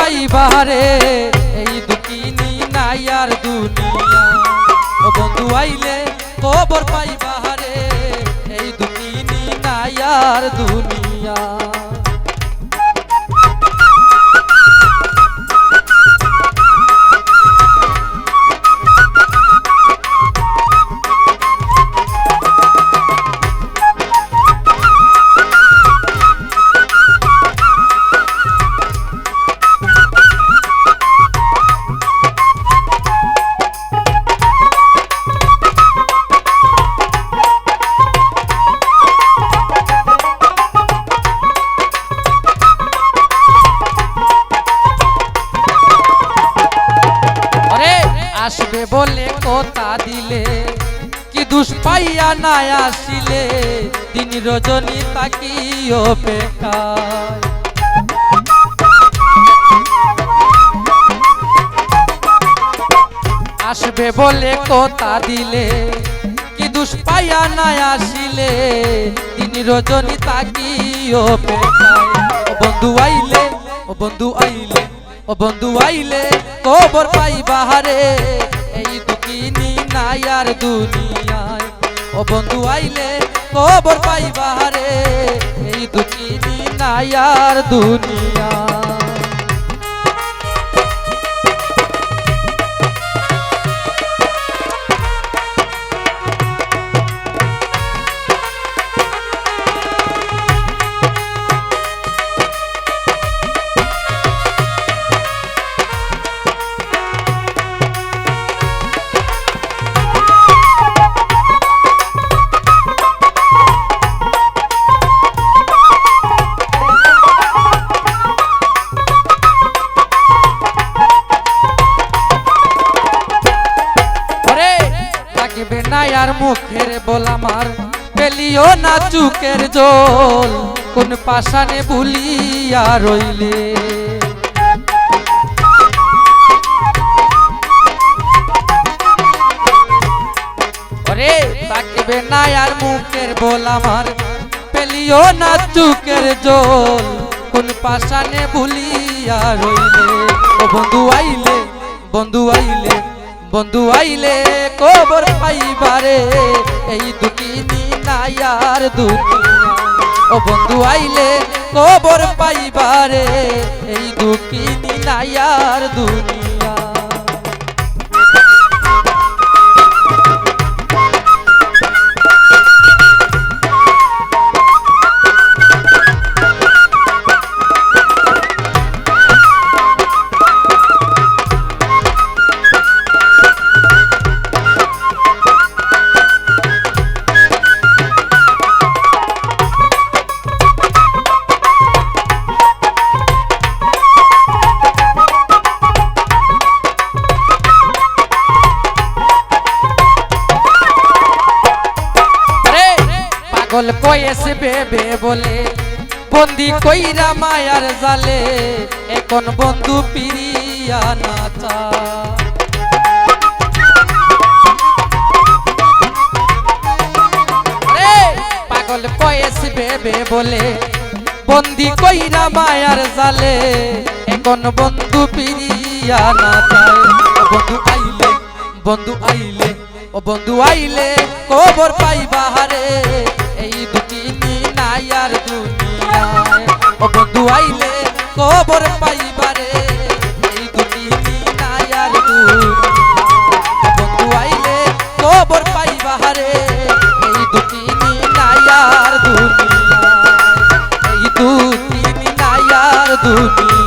পাইবারে এই দুঃখিনী নাইয়ার দুনিয়া। ও বন্ধু আইলে খবর পাইবারে এই দুঃখিনী নাইয়ার দুনিয়া। আসবে বলে কথা দিলে কি দুষ পাইয়া না আসিলে দিন রজনী তাকি অপেক্ষায়। আসবে বলে কথা দিলে কি দুষ পাইয়া না আসিলে দিন রজনী তাকি অপেক্ষায়। ও বন্ধু আইলে, ও বন্ধু আইলে, ও বন্ধু আইলে খবর পাইবারে এই দুঃখিনী নাইয়ার দুনিয়ায়। ও বন্ধু আইলে খবর পাইবারে এই দুঃখিনী নাইয়ার দুনিয়ায়। নাইয়ার মুখের বলামার পেলিও না চুকের জল কোন পাশানে ভুলিয়া রইলে। ওরে তাকিবে নাইয়ার মুখের বলামার পেলিও না চুকের জল কোন পাশানে ভুলিয়া রইলে। ও বন্ধু আইলে, বন্ধু আইলে, বন্ধু আইলে খবর পাইবারে এই দুঃখিনী নাইয়ার দুনিয়ায়। ও বন্ধু আইলে খবর পাইবারে এই দুঃখিনী নাইয়ার দুনিয়া। পাগল কয়েছে বেবে বলে বন্দি কইরা মায়ার জালে এখন বন্ধু পিরিয়া না চায়। পাগল কয়েছে বেবে বলে বন্দি কইরা মায়ার জালে এখন বন্ধু পিরিয়া না চায়। বন্ধু আইলে, বন্ধু আইলে, ও বন্ধু আইলে খবর পাইবারে এই দুঃখিনী নাইয়ার দুনিয়ায়। ও বন্ধু আইলে খবর পাইবারে এই দুঃখিনী নাইয়ার দুনিয়ায়। বন্ধু আইলে খবর পাইবারে এই দুঃখিনী নাইয়ার দুনিয়ায়। এই দুঃখিনী নাইয়ার দুনিয়ায়।